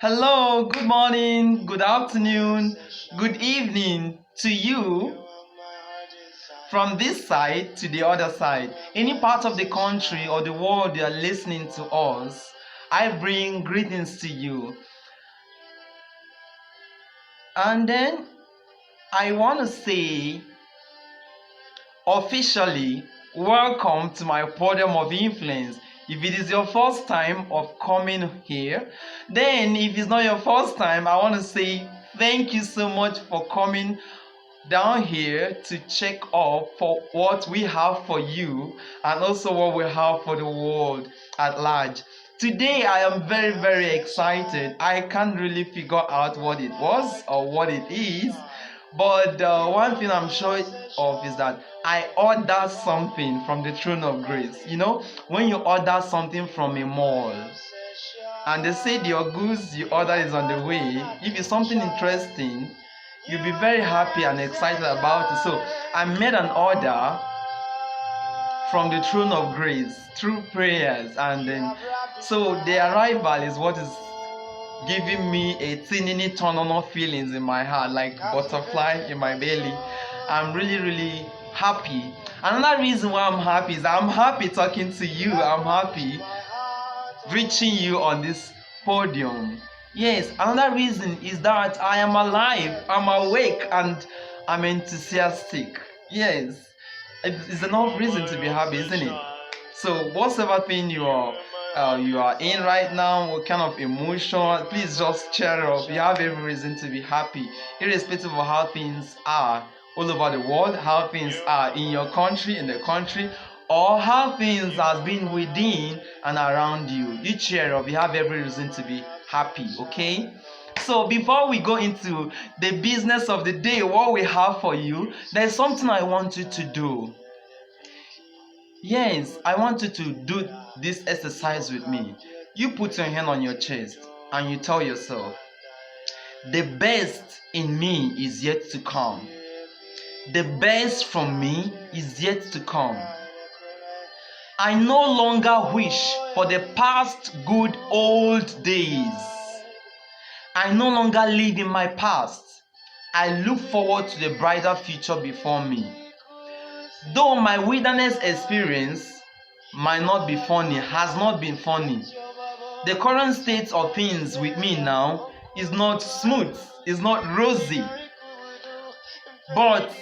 Hello, good morning, good afternoon, good evening to you from this side to the other side. Any part of the country or the world you are listening to us, I bring greetings to you. And then I want to say officially, welcome to my podium of influence. If it is your first time of coming here, then if it's not your first time, I want to say thank you so much for coming down here to check up for what we have for you and also what we have for the world at large. Today I am very excited. I can't really figure out what it was or what it is, but one thing I'm sure of is that I ordered something from the throne of grace. You know, when you order something from a mall and they say your goods you order is on the way, if it's something interesting, you'll be very happy and excited about it. So I made an order from the throne of grace through prayers, and then so the arrival is what is giving me a teeny tonal feelings in my heart, like butterfly in my belly. I'm really happy. Another reason why I'm happy is I'm happy talking to you. I'm happy reaching you on this podium. Yes, another reason is that I am alive, I'm awake, and I'm enthusiastic. Yes, it's enough reason to be happy, isn't it? So whatever thing you are in right now, what kind of emotion, please just cheer up. You have every reason to be happy, irrespective of how things are all over the world, how things are in your country, in the country, or how things has been within and around you. You cheer up. You have every reason to be happy. Okay. So before we go into the business of the day, what we have for you, there's something I want you to do. Yes, I want you to do this exercise with me. You put your hand on your chest and you tell yourself, the best in me is yet to come. The best from me is yet to come. I no longer wish for the past good old days. I no longer live in my past. I look forward to the brighter future before me. Though my wilderness experience might not be funny, has not been funny, the current state of things with me now is not smooth, is not rosy, but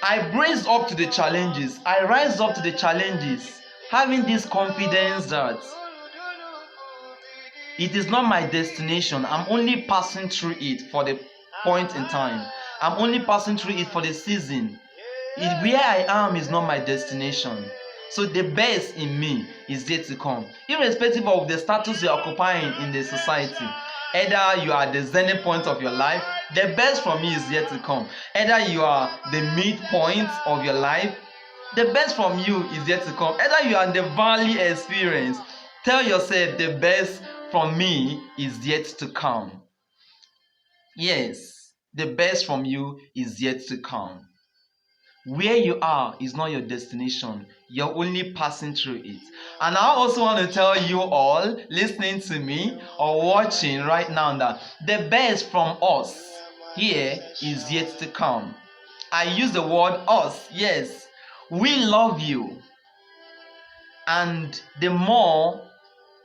I brace up to the challenges. I rise up to the challenges, having this confidence that it is not my destination. I'm only passing through it for the point in time. I'm only passing through it for the season. Where I am is not my destination. So the best in me is yet to come. Irrespective of the status you're occupying in the society, either you are the zenith point of your life, the best for me is yet to come. Either you are the midpoint of your life, the best from you is yet to come. Either you are in the valley experience, tell yourself the best from me is yet to come. Yes, the best from you is yet to come. Where you are is not your destination. You're only passing through it. And I also want to tell you all listening to me or watching right now that the best from us here is yet to come. I use the word us. Yes, we love you. And the more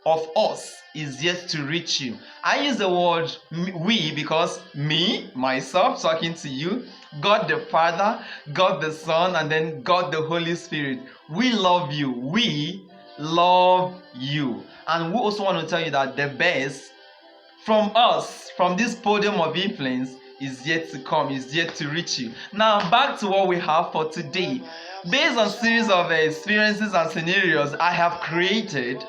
of us is yet to reach you. I use the word we because me, myself, talking to you, God the Father, God the Son, and then God the Holy Spirit. We love you. We love you. And we also want to tell you that the best from us, from this podium of influence, is yet to come, is yet to reach you. Now, back to what we have for today. Based on a series of experiences and scenarios I have created,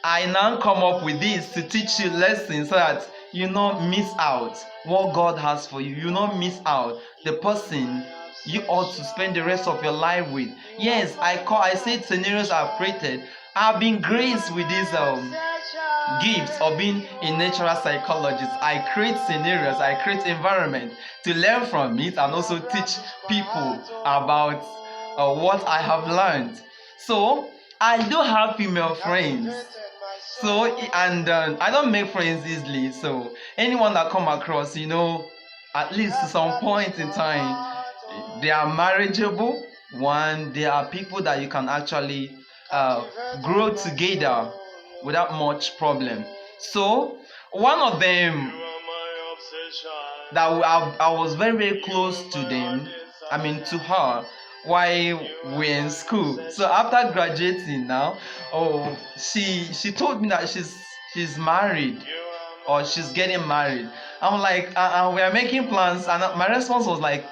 I now come up with this to teach you lessons so that you not miss out what God has for you. You not miss out the person you ought to spend the rest of your life with. Yes, I said scenarios I've created. I've been graced with these gifts of being a natural psychologist. I create scenarios, I create environment to learn from it and also teach people about what I have learned. So I do have female friends. So, and I don't make friends easily. So, anyone that come across, at least to some point in time, they are marriageable. One, they are people that you can actually grow together without much problem. So, one of them that I was very, very close to them, I mean, to her, while we're in school. So after graduating now, oh, she told me that she's married or she's getting married. I'm like, we are making plans, and my response was like,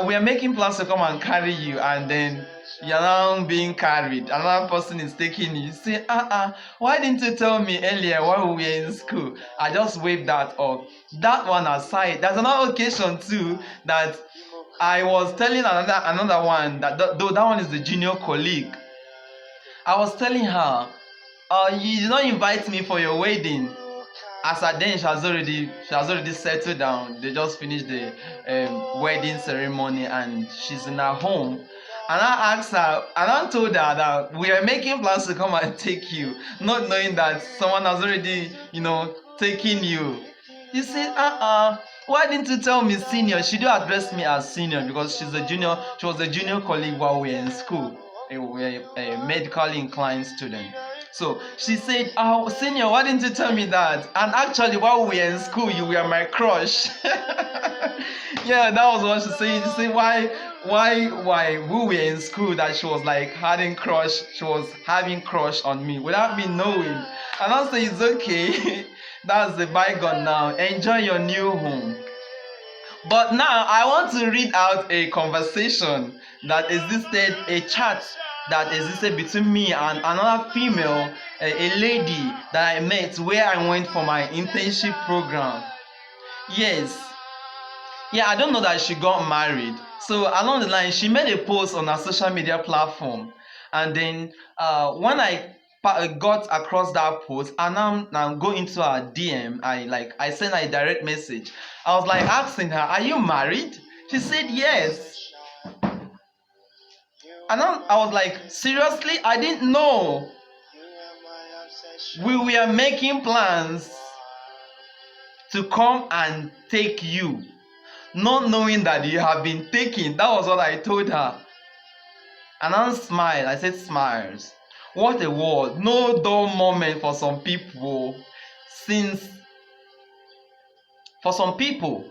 we are making plans to come and carry you, and then you're now being carried. Another person is taking you. Say, why didn't you tell me earlier while we were in school? I just waved that off. That one aside, there's another occasion too that I was telling another one that though that one is the junior colleague. I was telling her, you did not invite me for your wedding. As at then, she has already settled down. They just finished the wedding ceremony, and she's in her home. And I asked her, and I told her that we are making plans to come and take you, not knowing that someone has already, taken you. She said, why didn't you tell me senior? She do address me as senior because she was a junior colleague while we were in school. We were a medically inclined student. So she said, senior, why didn't you tell me that? And actually, while we were in school, you were my crush. Yeah, that was what she said. She said, why we were in school that she was like having crush on me without me knowing. And I said, it's okay. That's the bygone now. Enjoy your new home. But now I want to read out a conversation that existed, a chat that existed between me and another female, a lady that I met where I went for my internship program. Yes. Yeah, I don't know that she got married. So along the line, she made a post on her social media platform. And then when I got across that post and now go into her DM, I sent her a direct message. I was like asking her, are you married? She said yes. And I was like, seriously? I didn't know. We were making plans to come and take you, not knowing that you have been taken. That was what I told her. And I smiled. I said, smiles. What a word. No dull moment for some people. Since for some people,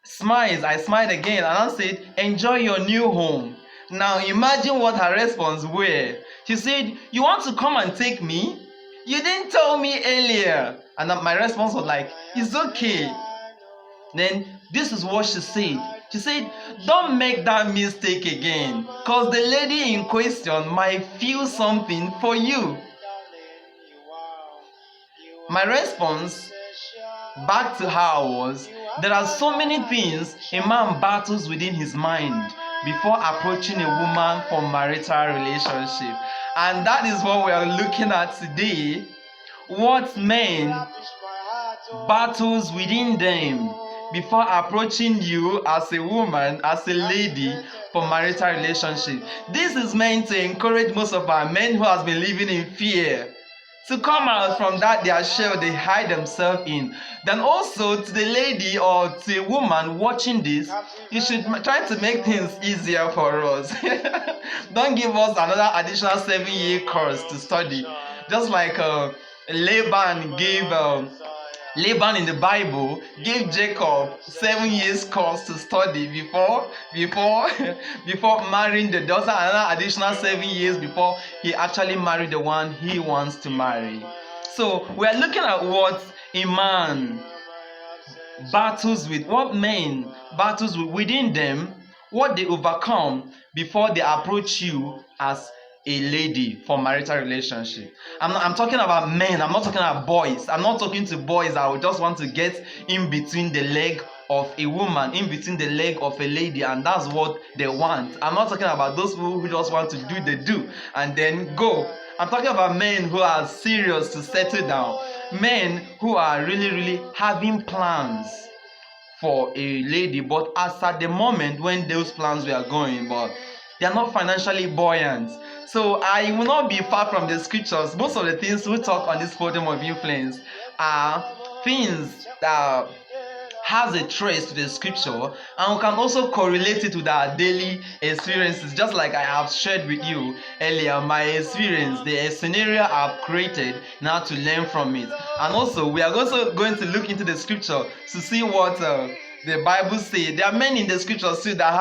smiles. I smiled again and I said, enjoy your new home. Now imagine what her response were. She said, you want to come and take me? You didn't tell me earlier. And my response was like, it's okay. Then this is what she said. She said, don't make that mistake again, because the lady in question might feel something for you. My response back to her was, there are so many things a man battles within his mind before approaching a woman for marital relationship. And that is what we are looking at today. What men battles within them before approaching you as a woman, as a lady for marital relationship. This is meant to encourage most of our men who has been living in fear to come out from that their shell they hide themselves in. Then also to the lady or to a woman watching this, you should try to make things easier for us. Don't give us another additional 7-year course to study. Just like Laban in the Bible gave Jacob 7 years course to study before marrying the daughter, another additional 7 years before he actually married the one he wants to marry. So we are looking at what a man battles with, what men battles with within them, what they overcome before they approach you as a lady for marital relationship. I'm talking about men. I'm not talking about boys. I'm not talking to boys that would just want to get in between the leg of a woman, in between the leg of a lady, and that's what they want. I'm not talking about those people who just want to do the do and then go. I'm talking about men who are serious to settle down. Men who are really, really having plans for a lady, but as at the moment when those plans were going, but they are not financially buoyant. So I will not be far from the scriptures. Most of the things we talk on this podium of influence are things that has a trace to the scripture, and we can also correlate it with our daily experiences, just like I have shared with you earlier my experience, the scenario I've created now to learn from it. And also we are also going to look into the scripture to see what the Bible says. There are many in the scriptures too that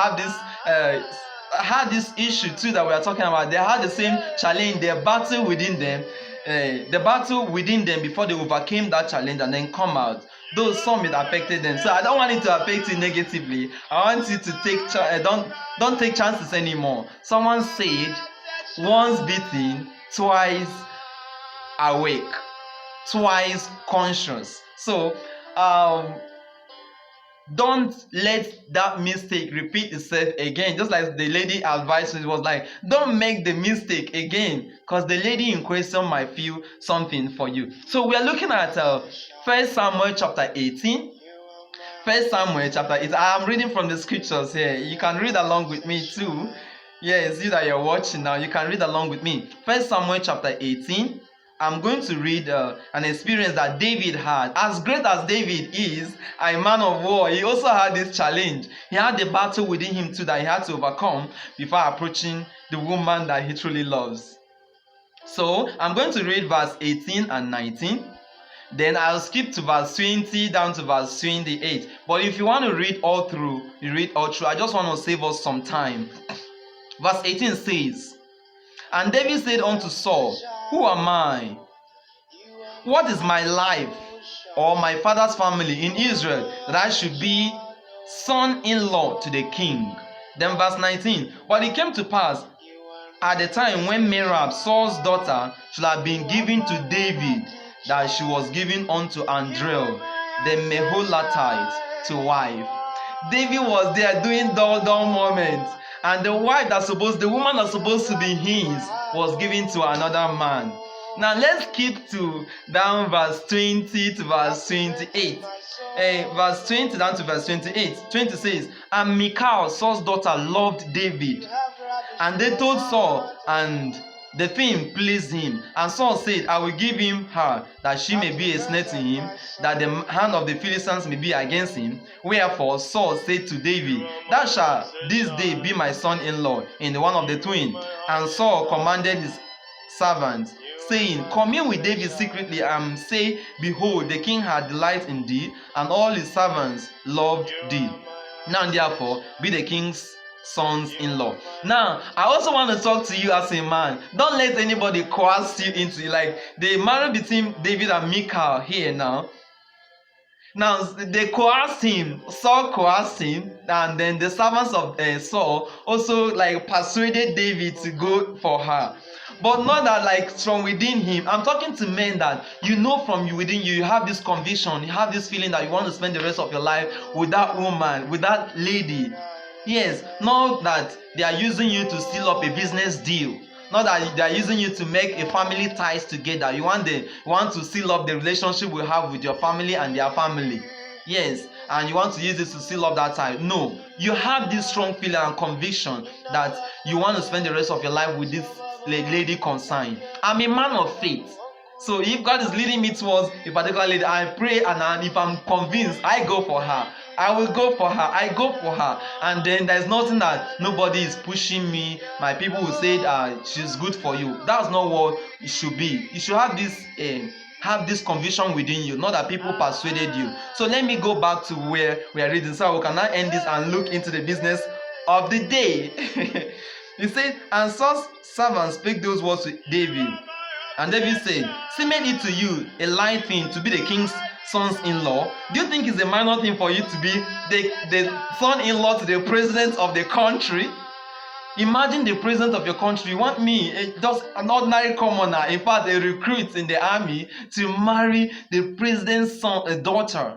have this issue too that we are talking about. They had the same challenge, their battle within them, before they overcame that challenge and then come out. Though some it affected them, so I don't want it to affect you negatively. I want you to take don't take chances anymore. Someone said, once beaten, twice awake, twice conscious. So don't let that mistake repeat itself again. Just like the lady advised me, was like, don't make the mistake again, because the lady in question might feel something for you. So we are looking at 1 Samuel chapter 18. 1 Samuel chapter 18. I am reading from the scriptures here. You can read along with me too. Yes, you that you're watching now, you can read along with me. 1 Samuel chapter 18. I'm going to read an experience that David had. As great as David is, a man of war, he also had this challenge. He had the battle within him too that he had to overcome before approaching the woman that he truly loves. So I'm going to read verse 18 and 19. Then I'll skip to verse 20 down to verse 28. But if you want to read all through, you read all through. I just want to save us some time. Verse 18 says, "And David said unto Saul, Who am I? What is my life or my father's family in Israel that I should be son-in-law to the king?" Then verse 19, "But it came to pass at the time when Marital, Saul's daughter, should have been given to David, that she was given unto Andrel, the Meholatite, to wife." David was there doing dull moments, and the woman that's supposed to be his was given to another man. Now let's skip to down verse 20 to verse 28. Verse 20 down to verse 28. 20 says, "And Michal, Saul's daughter, loved David. And they told Saul, and the thing pleased him. And Saul said, I will give him her, that she may be a snare to him, that the hand of the Philistines may be against him. Wherefore Saul said to David, Thou shalt this day be my son-in-law in the one of the twin. And Saul commanded his servants, saying, Come in with David secretly, and say, Behold, the king had delight in thee, and all his servants loved thee. Now therefore be the king's sons-in-law." Now I also want to talk to you as a man. Don't let anybody coerce you into it. Like the marriage between David and Michal here now they coerced him. Saul coerced him, and then the servants of Saul also like persuaded David to go for her. But not that like from within him. I'm talking to men that you know from within you have this conviction, you have this feeling that you want to spend the rest of your life with that woman, with that lady. Yes, not that they are using you to seal up a business deal. Not that they are using you to make a family ties together. You want to seal up the relationship we have with your family and their family. Yes, and you want to use this to seal up that tie. No, you have this strong feeling and conviction that you want to spend the rest of your life with this lady concerned. I'm a man of faith. So if God is leading me towards a particular lady, I pray, and if I'm convinced, I go for her. I will go for her. I go for her. And then there's nothing that nobody is pushing me. My people will say she's good for you. That's not what it should be. You should have this conviction within you, not that people persuaded you. So let me go back to where we are reading, so we can now end this and look into the business of the day. He said, "And Saul's servants spake those words to David. And David said, Seemeth it to you a light thing to be the king's sons-in-law? Do you think it's a minor thing for you to be the son-in-law to the president of the country?" Imagine the president of your country. You want me, just an ordinary commoner, in fact a recruit in the army, to marry the president's daughter.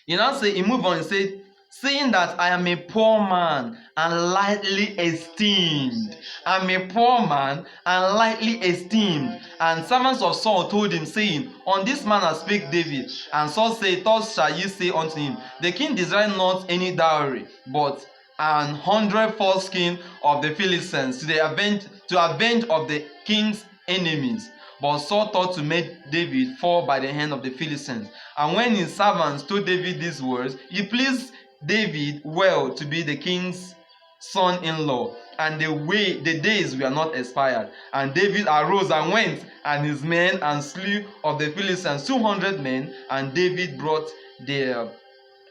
You now say, he moved on and said, "Saying that I am a poor man and lightly esteemed." I'm a poor man and lightly esteemed. And servants of Saul told him, saying, On this manner spake David. And Saul said, Thus shall ye say unto him, The king desireth not any dowry, but and 100 foreskin of the Philistines to avenge of the king's enemies. But Saul thought to make David fall by the hand of the Philistines. And when his servants told David these words, it pleased David well to be the king's son-in-law, and the days were not expired. And David arose and went, and his men, and slew of the Philistines 200 men. And David brought their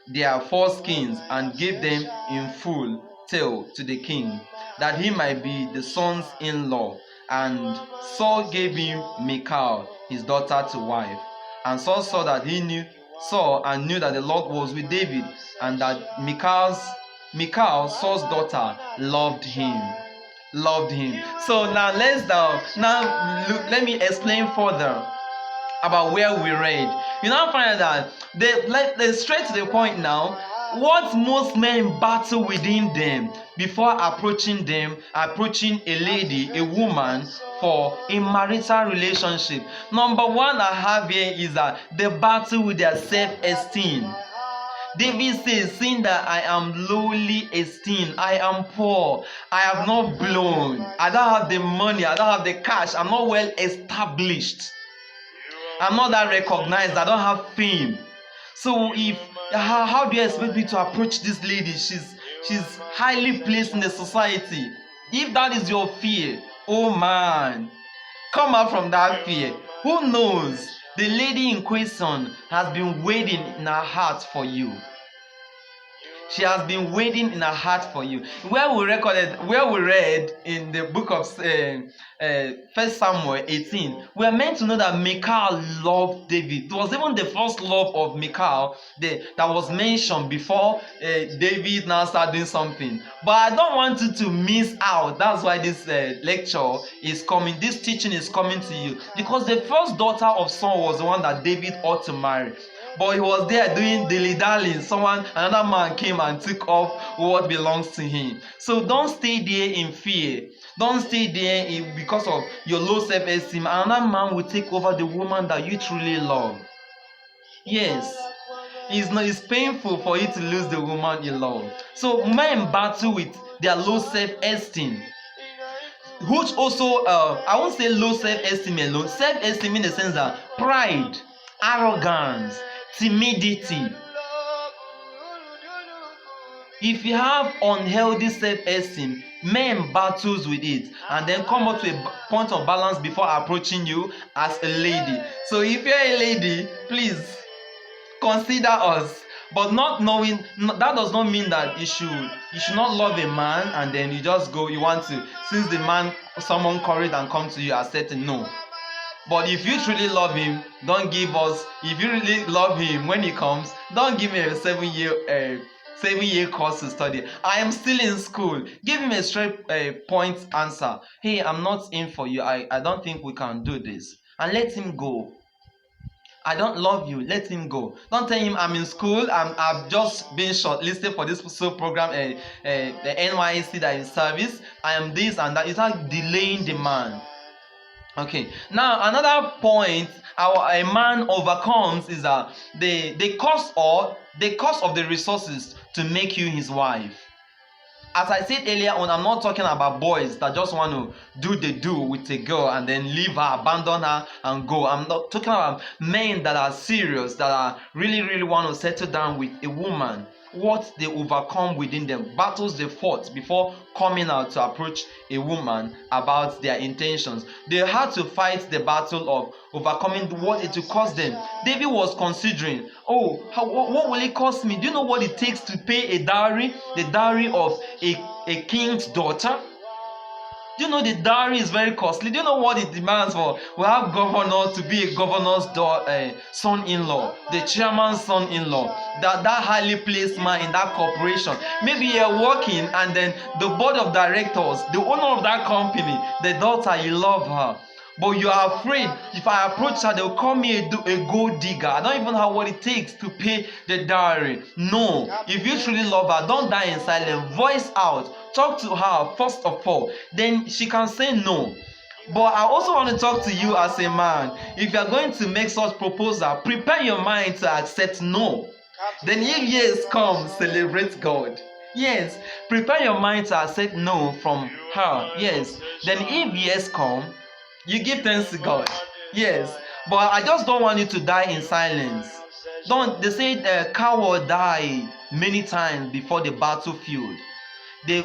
foreskins and gave them in full tale to the king, that he might be the sons-in-law. And Saul gave him Michal, his daughter, to wife. And Saul saw and knew that the Lord was with David, and that Michal, Saul's daughter, loved him. So now let me explain further about where we read. You now find that let's straight to the point now. What most men battle within them before approaching a lady, a woman, for a marital relationship. Number one I have here is that the battle with their self-esteem. David says, seeing that I am lowly esteemed, I am poor, I have not blown, I don't have the money, I don't have the cash, I'm not well established, I'm not that recognized, I don't have fame. So how do you expect me to approach this lady? She's highly placed in the society. If that is your fear, oh man, come out from that fear. Who knows? The lady in question has been waiting in her heart for you. She has been waiting in her heart for you. Where we read in the book of 1 Samuel 18, we are meant to know that Michal loved David. It was even the first love of Michal that was mentioned before David now started doing something. But I don't want you to miss out. That's why this lecture is coming. This teaching is coming to you, because the first daughter of Saul was the one that David ought to marry. But he was there doing dilly-dallying. Another man came and took off what belongs to him. So don't stay there in fear. Don't stay there because of your low self-esteem. Another man will take over the woman that you truly love. Yes. It's painful for you to lose the woman you love. So men battle with their low self-esteem. Which also, I won't say low self-esteem alone. Self-esteem in the sense that pride, arrogance, timidity. If you have unhealthy self-esteem, men battles with it and then come up to a point of balance before approaching you as a lady. So if you're a lady, please consider us. But not knowing, that does not mean that you should not love a man and then you just go, you want to, since the man summon courage and come to you, accepting. No. But if you truly love him, don't give us, if you really love him when he comes, don't give him a 7-year course to study. I am still in school. Give him a straight point answer. Hey, I'm not in for you. I don't think we can do this. And let him go. I don't love you. Let him go. Don't tell him I'm in school. I've just been shortlisted for this program, the NYC that is service. I am this and that. It's not delaying the man. Okay. Now another point a man overcomes is that the cost of the resources to make you his wife. As I said earlier on, I'm not talking about boys that just want to do with a girl and then leave her, abandon her and go. I'm not talking about men that are serious, that are really want to settle down with a woman. What they overcome within them, battles they fought before coming out to approach a woman about their intentions. They had to fight the battle of overcoming what it will cost them. David was considering, what will it cost me? Do you know what it takes to pay a dowry? The dowry of a king's daughter? Do you know the dowry is very costly? Do you know what it demands for? We have governor to be a governor's son-in-law, the chairman's son-in-law, that highly placed man in that corporation. Maybe you're working and then the board of directors, the owner of that company, the daughter, you love her. But you are afraid if I approach her, they'll call me a gold digger. I don't even have what it takes to pay the dowry. No, if you truly love her, don't die in silence. Voice out. Talk to her first of all. Then she can say no. But I also want to talk to you as a man. If you are going to make such proposal, prepare your mind to accept no. Then if yes comes, celebrate God. Yes, prepare your mind to accept no from her. Yes, then if yes come, you give thanks to God. Yes, but I just don't want you to die in silence. Don't they say coward die many times before the battlefield. They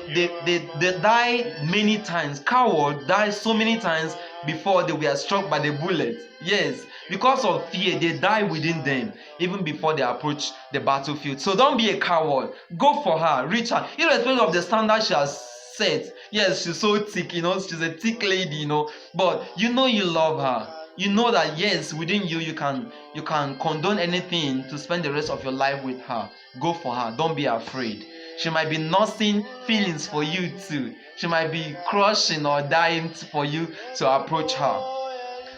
die many times. Coward die so many times before they were struck by the bullet. Yes, because of fear, they die within them even before they approach the battlefield. So don't be a coward. Go for her, reach her, irrespective of the standard she has set. Yes, she's so thick, she's a thick lady, but you love her. You know that yes, within you can condone anything to spend the rest of your life with her. Go for her. Don't be afraid. She might be nursing feelings for you too. She might be crushing or dying for you to approach her.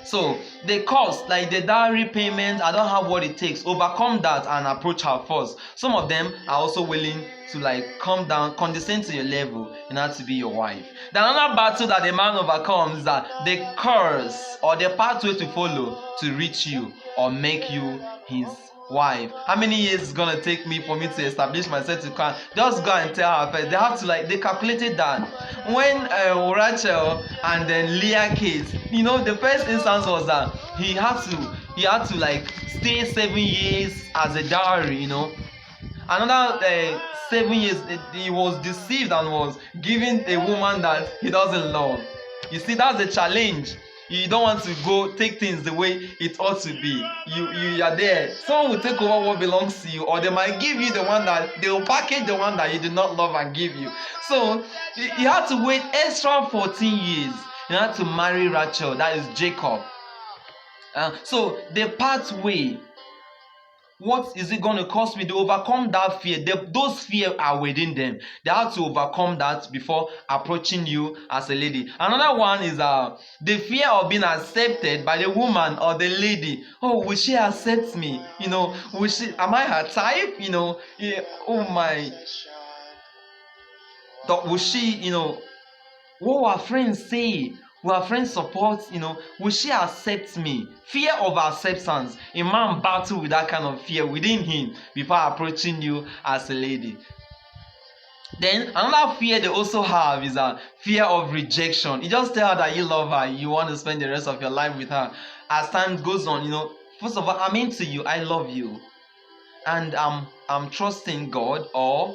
So the cost, like the dowry payment, I don't have what it takes. Overcome that and approach her first. Some of them are also willing to come down, condescend to your level in order to be your wife. The another battle that the man overcomes is that the curse or the pathway to follow to reach you or make you his wife. How many years is gonna take me for me to establish myself to come? Just go and tell her first. They have to they calculated that when Rachel and then Leah kids, the first instance was that he had to stay 7 years as a dowry. Another 7 years he was deceived and was giving a woman that he doesn't love. You see, that's a challenge. You don't want to go take things the way it ought to be. You are there. Someone will take over what belongs to you, or they might give you the one that they will package the one that you did not love and give you. So you had to wait extra 14 years. You had to marry Rachel, that is Jacob. So the pathway, what is it going to cost me to overcome that fear? Those fears are within them. They have to overcome that before approaching you as a lady. Another one is the fear of being accepted by the woman or the lady. Oh, will she accept me? Will she? Am I her type? Oh my. Will she? What will her friends say? Will her friends support? Will she accept me? Fear of acceptance. A man battle with that kind of fear within him before approaching you as a lady. Then another fear they also have is a fear of rejection. You just tell her that you love her, you want to spend the rest of your life with her. As time goes on, first of all, I'm into you, I love you, and I'm trusting God, or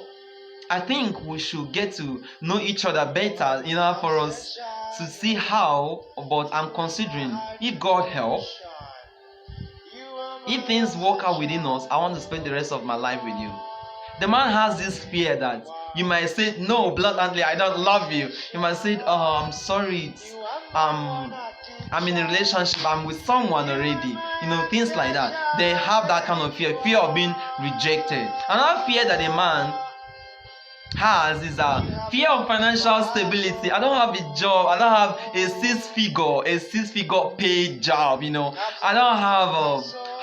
I think we should get to know each other better, for us to see how. But I'm considering, if God help, if things work out within us, I want to spend the rest of my life with you. The man has this fear that you might say no blatantly, I don't love you. You might say, oh, I'm sorry, I'm in a relationship, I'm with someone already. Things like that. They have that kind of fear of being rejected. Another fear that a man has is a fear of financial stability. I don't have a job. I don't have a six-figure paid job. I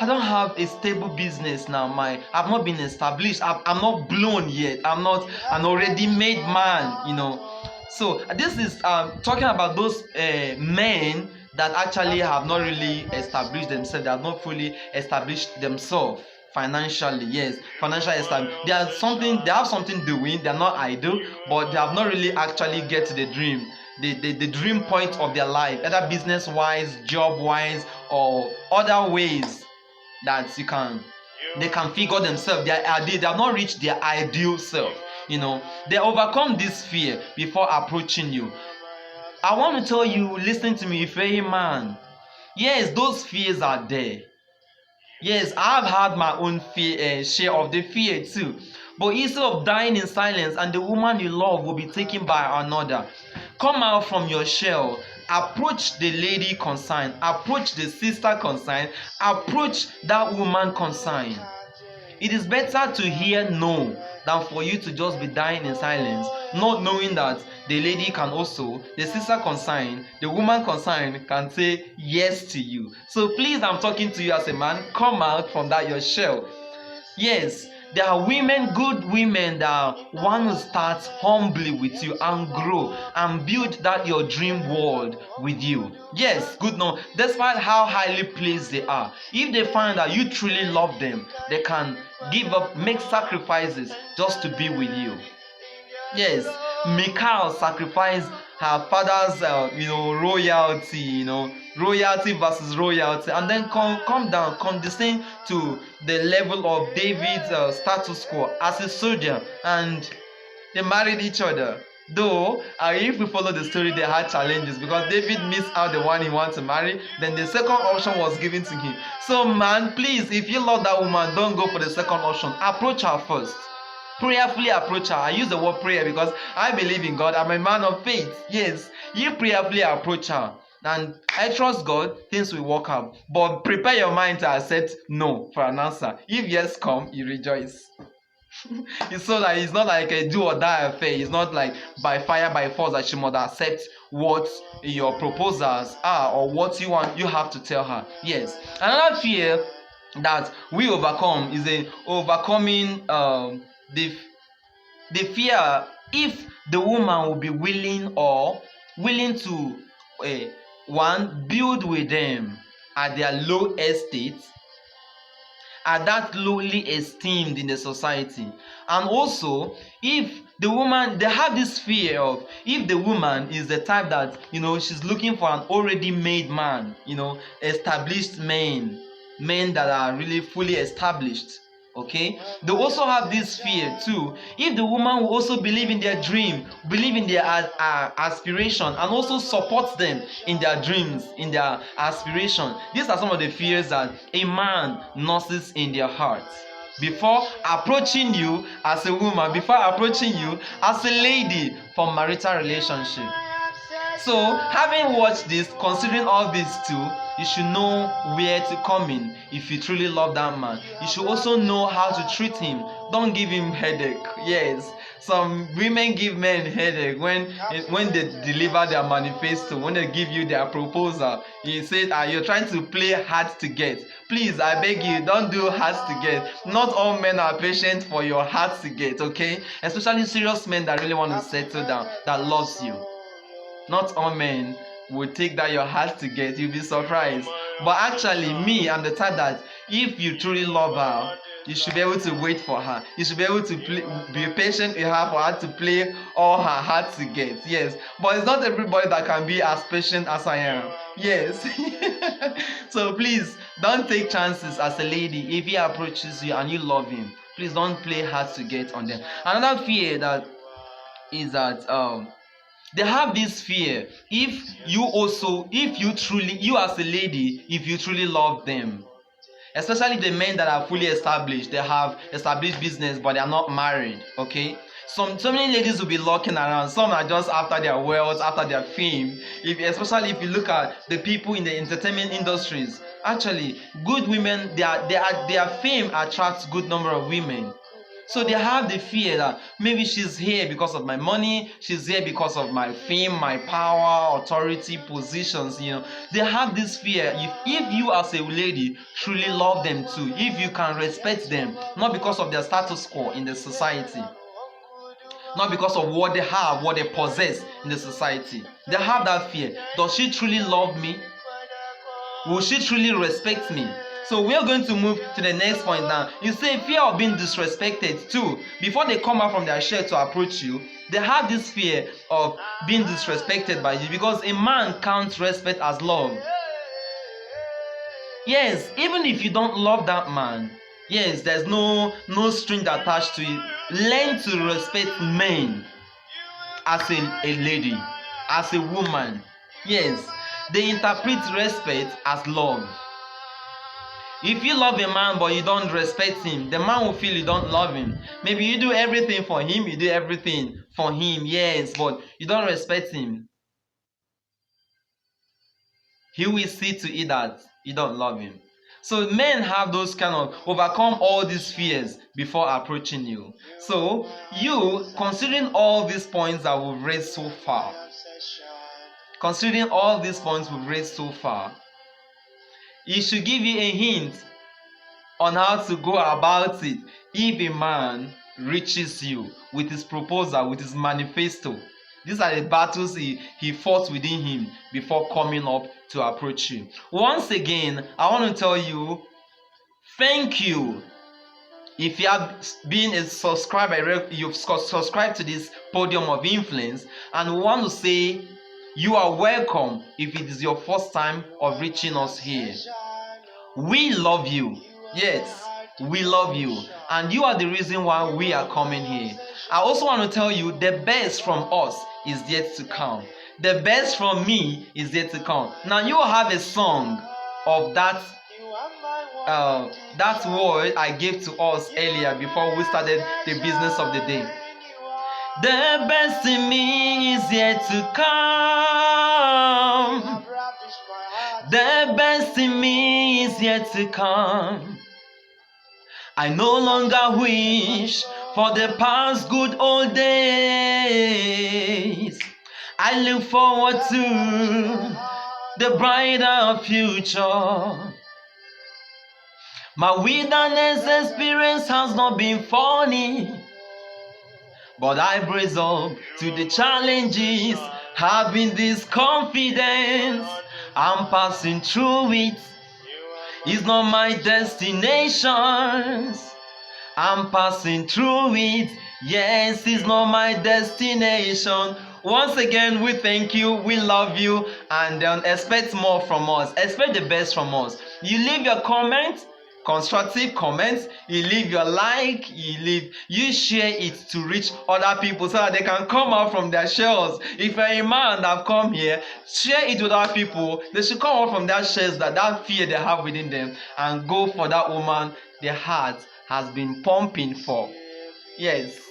don't have a stable business now. I've not been established. I'm not blown yet. I'm not an already made man. So this is talking about those men that actually have not really established themselves. They have not fully established themselves financially. Yes, financial establishment. They have something doing. They are not idle, but they have not really actually get to the dream. The dream point of their life, either business wise, job wise, or other ways that they can figure themselves. They have not reached their ideal self. They overcome this fear before approaching you. I want to tell you, listen to me, if you're a man, yes, those fears are there. Yes, I've had my own share of the fear too. But instead of dying in silence and the woman you love will be taken by another, come out from your shell. Approach the lady concerned. Approach the sister concerned. Approach that woman concerned. It is better to hear no than for you to just be dying in silence, not knowing that the lady can also, the sister concerned, the woman concerned can say yes to you. So please, I'm talking to you as a man, come out from that your shell. Yes, there are women, good women, that want to start humbly with you and grow and build that your dream world with you. Yes, good no. Despite how highly placed they are, if they find that you truly love them, they can give up, make sacrifices just to be with you. Yes, Mikal sacrificed her father's, royalty, royalty versus royalty, and then come down, condescend to the level of David's status quo as a soldier, and they married each other. Though, if we follow the story, they had challenges because David missed out the one he wanted to marry. Then the second option was given to him. So, man, please, if you love that woman, don't go for the second option. Approach her first. Prayerfully approach her. I use the word prayer because I believe in God. I'm a man of faith. Yes, you prayerfully approach her. And I trust God, things will work out. But prepare your mind to accept no for an answer. If yes come, you rejoice. It's so that it's not like a do or die affair. It's not like by fire by force that she must accept what your proposals are or what you want. You have to tell her. Yes. Another fear that we overcome is a overcoming the fear if the woman will be willing to one, build with them at their low estate, are that lowly esteemed in the society. And also, if the woman, they have this fear of, if the woman is the type that, she's looking for an already made man, established men that are really fully established. Okay, they also have this fear too. If the woman will also believe in their dream, believe in their aspiration, and also support them in their dreams, in their aspiration. These are some of the fears that a man nurses in their heart before approaching you as a woman, before approaching you as a lady for marital relationship. So, having watched this, considering all these too, you should know where to come in if you truly love that man. You should also know how to treat him. Don't give him headache. Yes, some women give men headache when they deliver their manifesto, when they give you their proposal. You say you're trying to play hard to get. Please, I beg you, don't do hard to get. Not all men are patient for your hard to get, okay? Especially serious men that really want to settle down, that loves you. Not all men will take that your heart to get. You'll be surprised. But actually, I'm the type that if you truly love her, you should be able to wait for her. You should be able to be patient with her for her to play all her heart to get. Yes. But it's not everybody that can be as patient as I am. Yes. So please, don't take chances as a lady. If he approaches you and you love him, please don't play hard to get on them. Another fear that is that they have this fear if you as a lady, if you truly love them, especially the men that are fully established, they have established business but they are not married. Okay, so many ladies will be looking around. Some are just after their wealth, after their fame. Especially if you look at the people in the entertainment industries, actually good women, their fame attracts good number of women. So they have the fear that maybe she's here because of my money, she's here because of my fame, my power, authority, positions, They have this fear. If you as a lady truly love them too, if you can respect them, not because of their status quo in the society, not because of what they have, what they possess in the society. They have that fear. Does she truly love me? Will she truly respect me? So we are going to move to the next point now. You say fear of being disrespected too. Before they come out from their shell to approach you, they have this fear of being disrespected by you because a man counts respect as love. Yes, even if you don't love that man, yes, there's no string attached to it. Learn to respect men as a lady, as a woman. Yes, they interpret respect as love. If you love a man but you don't respect him, the man will feel you don't love him. Maybe you do everything for him, yes, but you don't respect him. He will see to it that you don't love him. So men have those kind of overcome all these fears before approaching you. So you, considering all these points that we've raised so far, it should give you a hint on how to go about it if a man reaches you with his proposal, with his manifesto. These are the battles he fought within him before coming up to approach you. Once again, I want to tell you, thank you If you have been a subscriber, you've subscribed to this Podium of Influence, and we want to say you are welcome if it is your first time of reaching us here. We love you. Yes, we love you, and you are the reason why we are coming here. I also want to tell you the best from us is yet to come. The best from me is yet to come. Now you have a song of that word I gave to us earlier before we started the business of the day. The best in me is yet to come. The best in me is yet to come. I no longer wish for the past good old days. I look forward to the brighter future. My wilderness experience has not been funny, but I brace up to the challenges, having this confidence. I'm passing through it. It's not my destination. I'm passing through it. Yes, it's not my destination. Once again, we thank you, we love you, and expect more from us. Expect the best from us. You leave your comments, constructive comments, you leave your like, you share it to reach other people so that they can come out from their shells. If you're a man that come here, share it with other people. They should come out from their shells, that fear they have within them, and go for that woman their heart has been pumping for. Yes.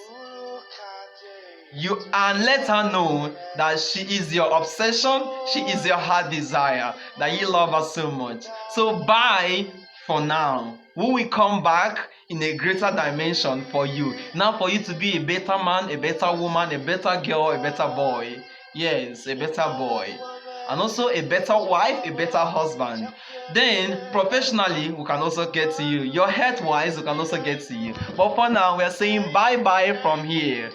You, and let her know that she is your obsession, she is your heart desire, that you love her so much. So bye for now. We will come back in a greater dimension for you. Now for you to be a better man, a better woman, a better girl, a better boy. Yes, a better boy. And also a better wife, a better husband. Then professionally, we can also get to you. Your health wise, we can also get to you. But for now, we are saying bye bye from here.